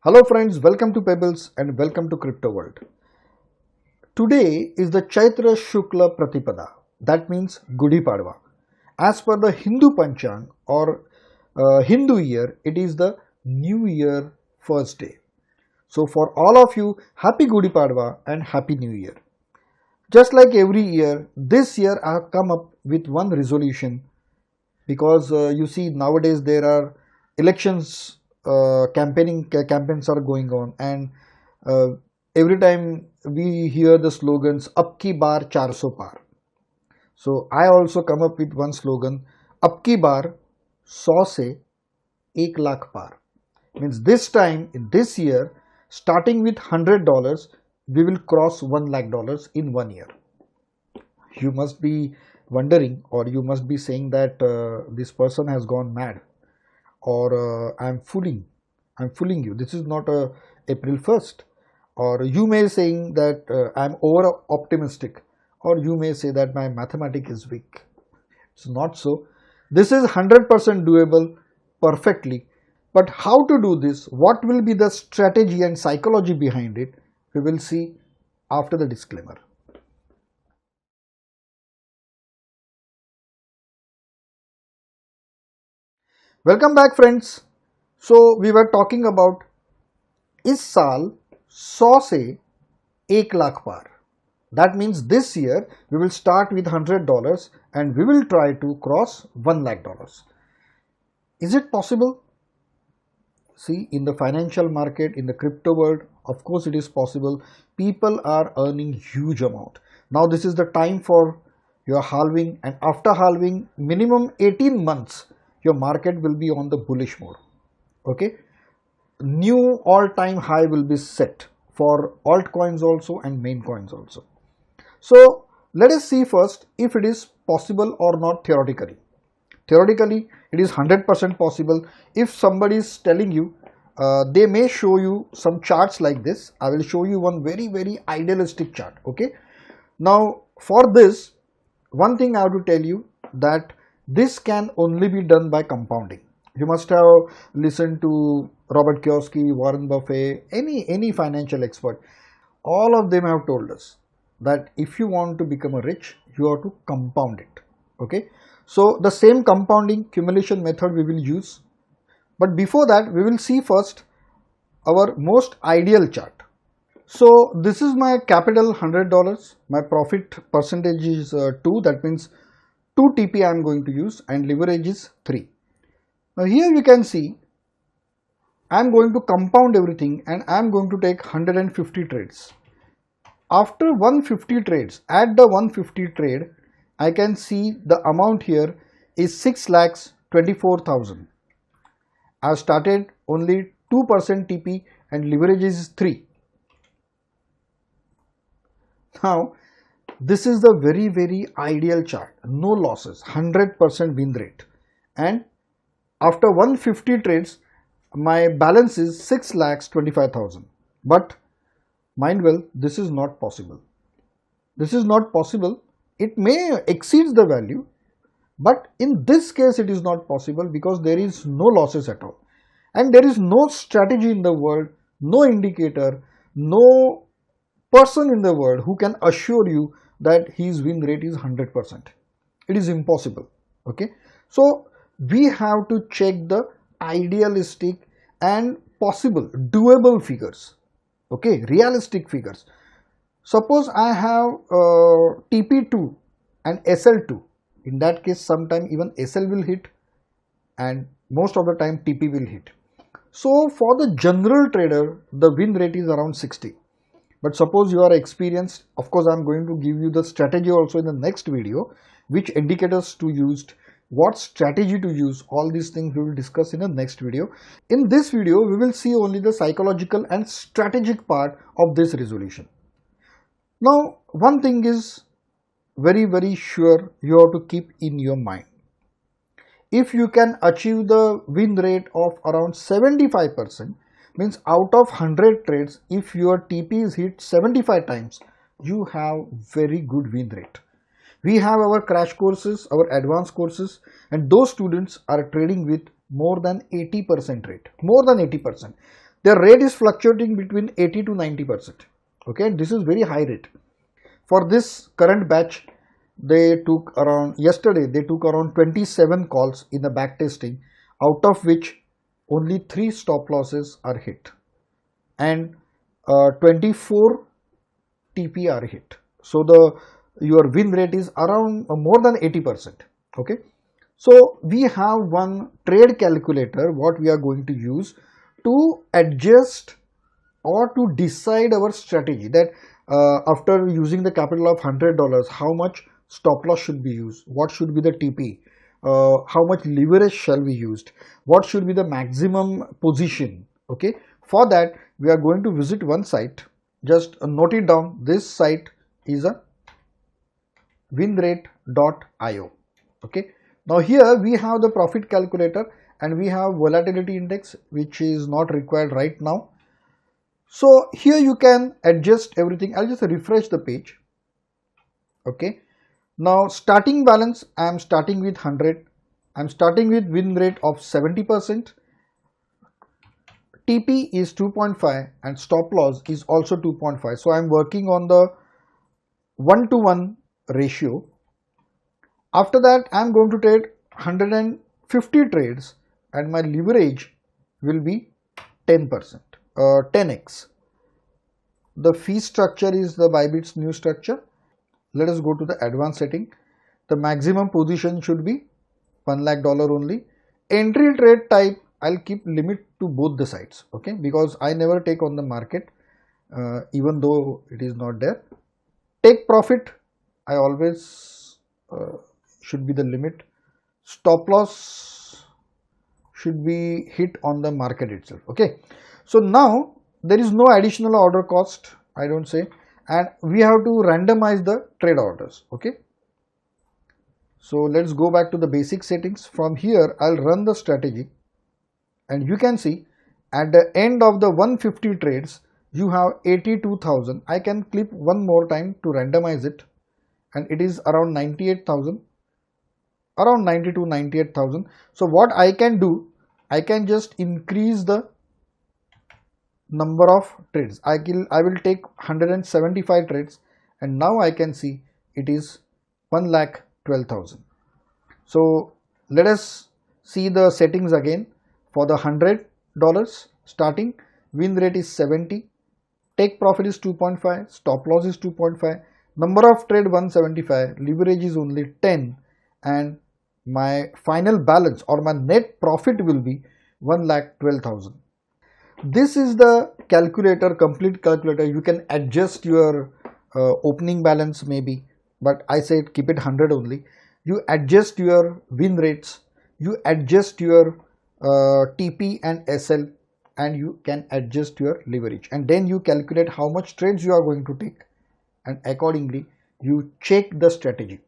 Hello friends, welcome to Pebbles and welcome to Crypto World. Today is the Chaitra Shukla Pratipada, that means Gudi Padwa. As per the Hindu Panchang or Hindu year, it is the New Year first day. So for all of you, Happy Gudi Padwa and Happy New Year. Just like every year, this year I have come up with one resolution because you see nowadays there are elections, campaigns are going on, and uh, every time we hear the slogans "Ab ki bar 400 par." So I also come up with one slogan: "Ab ki bar 100 se 1 lakh par." Means this time in this year, starting with $100, we will cross $1 lakh in 1 year. You must be wondering, or you must be saying that this person has gone mad, or I'm fooling you. This is not April 1st. Or you may saying that I'm over optimistic, or you may say that my mathematics is weak. It's not so. This is 100% doable perfectly. But how to do this? What will be the strategy and psychology behind it? We will see after the disclaimer. Welcome back friends. So we were talking about इस साल 100 से 1 lakh par. That means this year we will start with $100 and we will try to cross $1 lakh. Is it possible? See, in the financial market, in the crypto world, of course it is possible. People are earning huge amount. Now this is the time for your halving, and after halving minimum 18 months your market will be on the bullish mode. Okay, new all-time high will be set for altcoins also and main coins also. So let us see first if it is possible or not theoretically. Theoretically, it is 100% possible. If somebody is telling you, they may show you some charts like this. I will show you one very idealistic chart. Okay. Now for this, one thing I have to tell you that this can only be done by compounding. You must have listened to Robert Kiyosaki, Warren Buffett, any financial expert. All of them have told us that if you want to become a rich, you have to compound it. Okay. So the same compounding accumulation method we will use. But before that, we will see first our most ideal chart. So this is my capital $100. My profit percentage is 2. That means 2 TP I am going to use, and leverage is 3. Now here you can see I am going to compound everything and I am going to take 150 trades. After 150 trades, at the 150 trade, I can see the amount here is 6,24,000. I have started only 2% TP and leverage is 3. Now this is the very ideal chart. No losses, 100% win rate, and after 150 trades my balance is 6,25,000. But mind well, this is not possible. This is not possible. It may exceed the value, but in this case it is not possible because there is no losses at all, and there is no strategy in the world, no indicator, no person in the world who can assure you that his win rate is 100%. It is impossible. Okay, so we have to check the idealistic and possible doable figures. Okay, realistic figures. Suppose I have TP2 and SL2. In that case, sometime even SL will hit, and most of the time TP will hit. So for the general trader, the win rate is around 60. But suppose you are experienced, of course I am going to give you the strategy also in the next video, which indicators to use, what strategy to use. All these things we will discuss in the next video. In this video, we will see only the psychological and strategic part of this resolution. Now, one thing is very sure you have to keep in your mind. If you can achieve the win rate of around 75%, means out of 100 trades, if your TP is hit 75 times, you have very good win rate. We have our crash courses, our advanced courses, and those students are trading with more than 80% rate, more than 80%. their rate is fluctuating between 80 to 90%. Okay, this is very high rate. For this current batch, they took around, yesterday they took around 27 calls in the back testing, out of which only 3 stop losses are hit and 24 TP are hit. So your win rate is around more than 80%. Okay, so we have one trade calculator what we are going to use to adjust or to decide our strategy, that after using the capital of $100, how much stop loss should be used, what should be the TP, how much leverage shall be used, what should be the maximum position. Okay, for that we are going to visit one site. Just note it down. This site is a winrate.io. Okay, now here we have the profit calculator and we have volatility index, which is not required right now. So here you can adjust everything. I'll just refresh the page. Okay, now starting balance, I am starting with 100. I'm starting with win rate of 70%. TP is 2.5 and stop loss is also 2.5. So I'm working on the 1-to-1 ratio. After that, I'm going to trade 150 trades and my leverage will be 10%, 10x. The fee structure is the Bybit's new structure. Let us go to the advanced setting. The maximum position should be $1 lakh only. Entry trade type, I'll keep limit to both the sides. Okay, because I never take on the market, even though it is not there. Take profit, I always should be the limit. Stop loss should be hit on the market itself. Okay, so now there is no additional order cost, I don't say, and we have to randomize the trade orders. Okay, so let's go back to the basic settings. From here I'll run the strategy and you can see at the end of the 150 trades you have 82,000. I can click one more time to randomize it and it is around 98,000, around 92, 98,000. So what I can do, I can just increase the number of trades. I will take 175 trades and now I can see it is 1,12,000. So let us see the settings again. For the $100 starting, win rate is 70, take profit is 2.5, stop loss is 2.5, number of trade 175, leverage is only 10, and my final balance or my net profit will be 1,12,000. This is the calculator, complete calculator. You can adjust your opening balance maybe, but I said keep it 100 only. You adjust your win rates, you adjust your TP and SL, and you can adjust your leverage, and then you calculate how much trades you are going to take, and accordingly you check the strategy.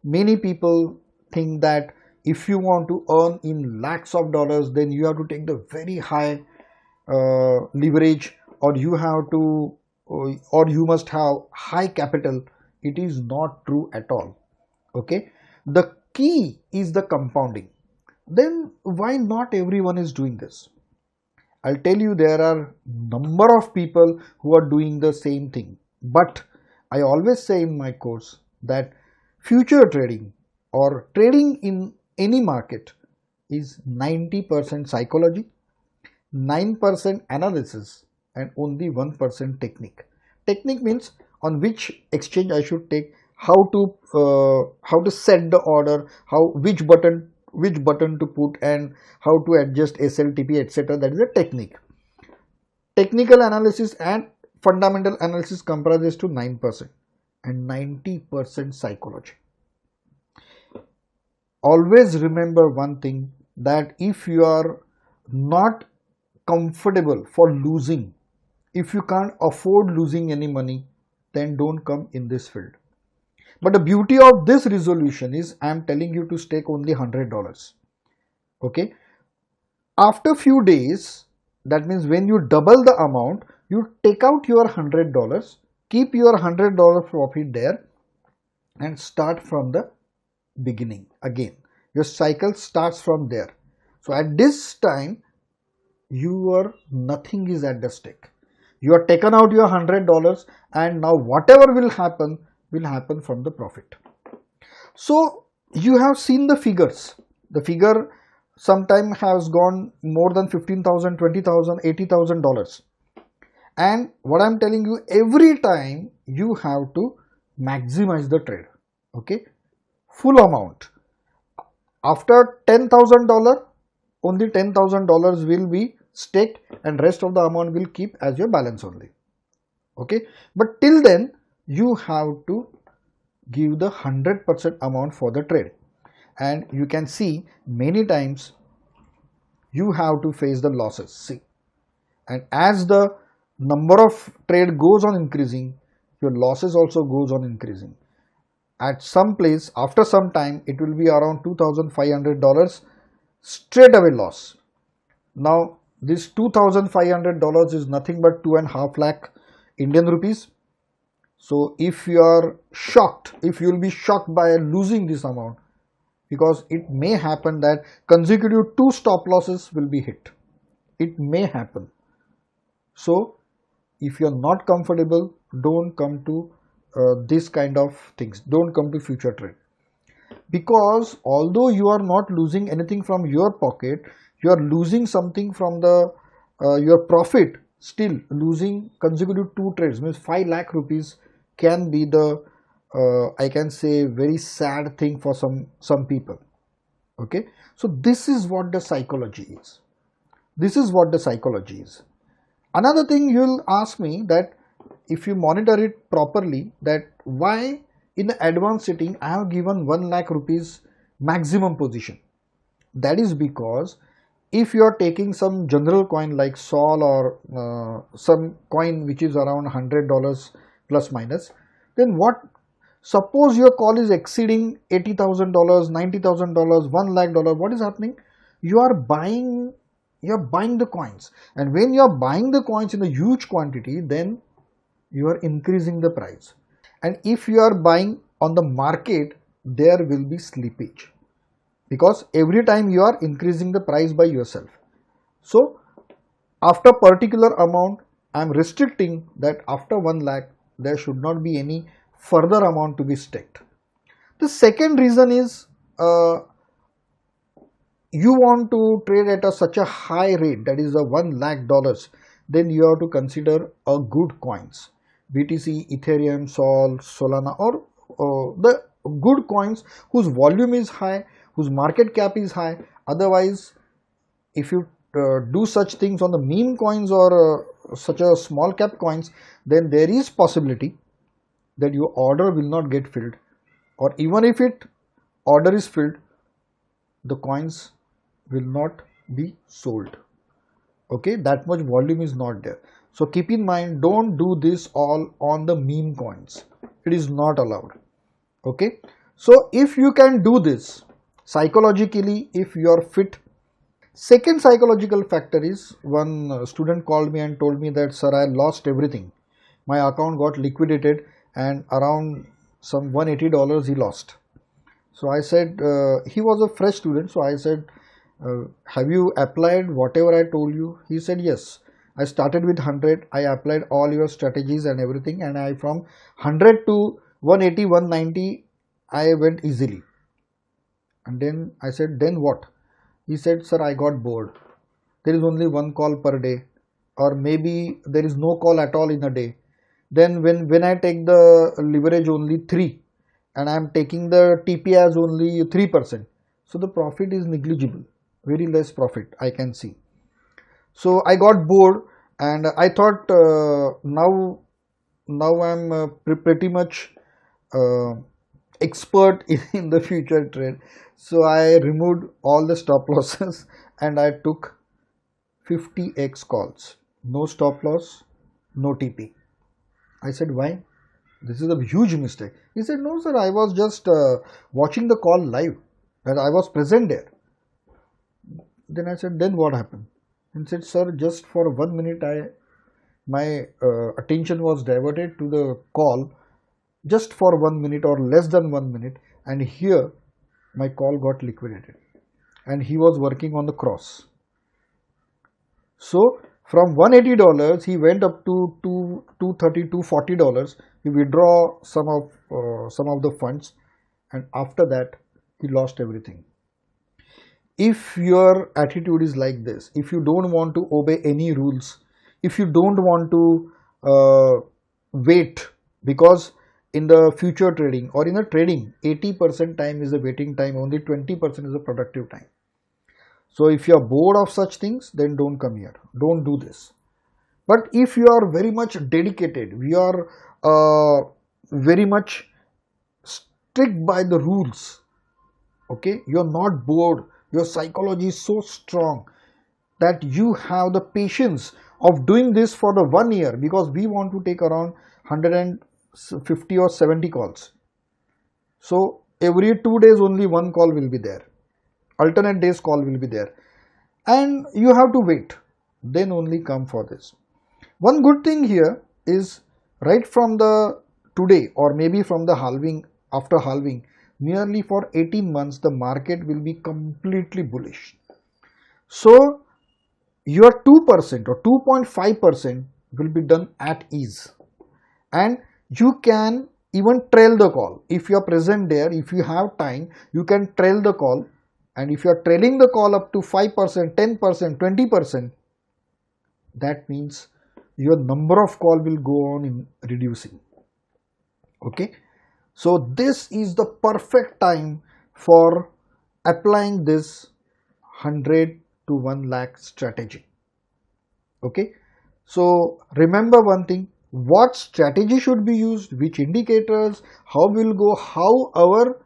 Many people think that if you want to earn in lakhs of dollars, then you have to take the very high leverage, or you have to or you must have high capital. It is not true at all. Okay, the key is the compounding. Then why not everyone is doing this? I'll tell you, there are number of people who are doing the same thing, but I always say in my course that future trading or trading in any market is 90% psychology, 9% analysis, and only 1% technique. Technique means on which exchange I should take, how to set the order, which button to put, and how to adjust SLTP, etc. That is a technique. Technical analysis and fundamental analysis comprises to 9% and 90% psychology. Always remember one thing, that if you are not comfortable for losing, if you can't afford losing any money, then don't come in this field. But the beauty of this resolution is I am telling you to stake only $100. Okay, after few days, that means when you double the amount, you take out your $100, keep your $100 profit there and start from the beginning again. Your cycle starts from there. So at this time, your nothing is at the stake. You are taken out your $100 and now whatever will happen from the profit. So you have seen the figures. The figure sometime has gone more than 15,000, 20,000, $80,000. And what I'm telling you, every time you have to maximize the trade. Okay, full amount. After $10,000, only $10,000 will be staked and rest of the amount will keep as your balance only. Okay, but till then you have to give the 100% amount for the trade, and you can see many times you have to face the losses. See, and as the number of trade goes on increasing, your losses also goes on increasing. At some place, after some time, it will be around $2,500 straight away loss. Now this $2,500 is nothing but 2.5 lakh Indian rupees. So if you are shocked, if you will be shocked by losing this amount, because it may happen that consecutive 2 stop losses will be hit. It may happen. So if you are not comfortable, don't come to this kind of things. Don't come to future trade. Because although you are not losing anything from your pocket, you are losing something from the your profit. Still losing consecutive 2 trades means 5 lakh rupees can be the I can say very sad thing for some people. Okay, so this is what the psychology is. This is what the psychology is. Another thing you will ask me, that if you monitor it properly, that why in the advanced setting I have given 1 lakh rupees maximum position. That is because if you are taking some general coin like Sol or some coin which is around $100 plus minus, then what? Suppose your call is exceeding $80,000, $90,000, $1 lakh. What is happening? You are buying the coins, and when you are buying the coins in a huge quantity, then you are increasing the price. And if you are buying on the market, there will be slippage, because every time you are increasing the price by yourself. So after particular amount, I am restricting that after 1 lakh there should not be any further amount to be staked. The second reason is you want to trade at such a high rate, that is a $1 lakh, then you have to consider a good coins, BTC, Ethereum, Sol, Solana, or the good coins whose volume is high, whose market cap is high. Otherwise, if you do such things on the meme coins or such a small cap coins, then there is possibility that your order will not get filled, or even if order is filled, the coins will not be sold. Okay, that much volume is not there. So keep in mind, don't do this all on the meme coins. It is not allowed. Okay, so if you can do this psychologically, if you are fit. Second psychological factor is, one student called me and told me that, sir, I lost everything. My account got liquidated and around some $180 he lost. So I said, he was a fresh student. So I said, have you applied whatever I told you? He said, yes. I started with 100. I applied all your strategies and everything. And I from 100 to 180, 190, I went easily. And then I said, then what? He said, sir, I got bored. There is only 1 call per day, or maybe there is no call at all in a day. Then when I take the leverage only 3 and I am taking the TP as only 3%. So the profit is negligible, very less profit I can see. So I got bored and I thought now I am pretty much expert in the future trade. So I removed all the stop losses and I took 50x calls. No stop loss, no TP. I said, why? This is a huge mistake. He said, no sir, I was just watching the call live and I was present there. Then I said, then what happened? He said, sir, just for 1 minute my attention was diverted to the call, just for 1 minute or less than 1 minute, and here my call got liquidated and he was working on the cross. So from $180 he went up to $230, $240. He withdraw some of the funds, and after that he lost everything. If your attitude is like this, if you don't want to obey any rules, if you don't want to wait, because in the future trading or in a trading 80% time is the waiting time, only 20% is the productive time. So if you are bored of such things, then don't come here, don't do this. But if you are very much dedicated, we are very much strict by the rules, okay, you're not bored, your psychology is so strong that you have the patience of doing this for the 1 year, because we want to take around 150 or 70 calls. So every 2 days only one call will be there, alternate days call will be there, and you have to wait, then only come for this. One good thing here is, right from the today or maybe from the halving, after halving, nearly for 18 months the market will be completely bullish. So your 2% or 2.5% will be done at ease, and you can even trail the call. If you are present there, if you have time, you can trail the call, and if you are trailing the call up to 5%, 10%, 20%, that means your number of call will go on in reducing. Okay, so this is the perfect time for applying this 100 to 1 lakh strategy. Okay, so remember one thing, what strategy should be used, which indicators, how will go, how our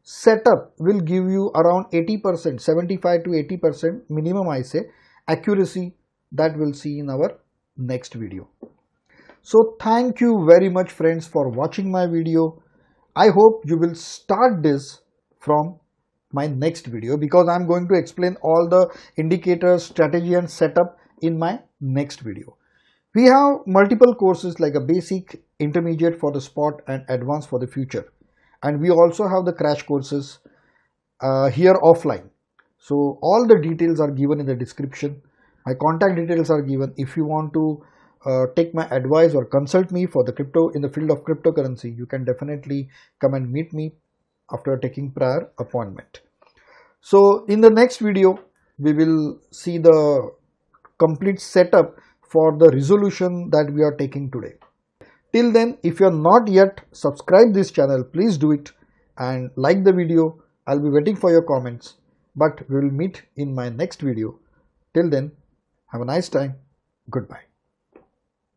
setup will give you around 80%, 75 to 80% minimum, I say, accuracy, that we'll see in our next video. So thank you very much friends for watching my video. I hope you will start this from my next video, because I'm going to explain all the indicators, strategy and setup in my next video. We have multiple courses like a basic, intermediate for the spot and advanced for the future. And we also have the crash courses here offline. So all the details are given in the description. My contact details are given. If you want to take my advice or consult me for the crypto in the field of cryptocurrency, you can definitely come and meet me after taking prior appointment. So in the next video, we will see the complete setup for the resolution that we are taking today. Till then, if you are not yet subscribed this channel, please do it and like the video. I'll be waiting for your comments, but we will meet in my next video. Till then, have a nice time. Goodbye.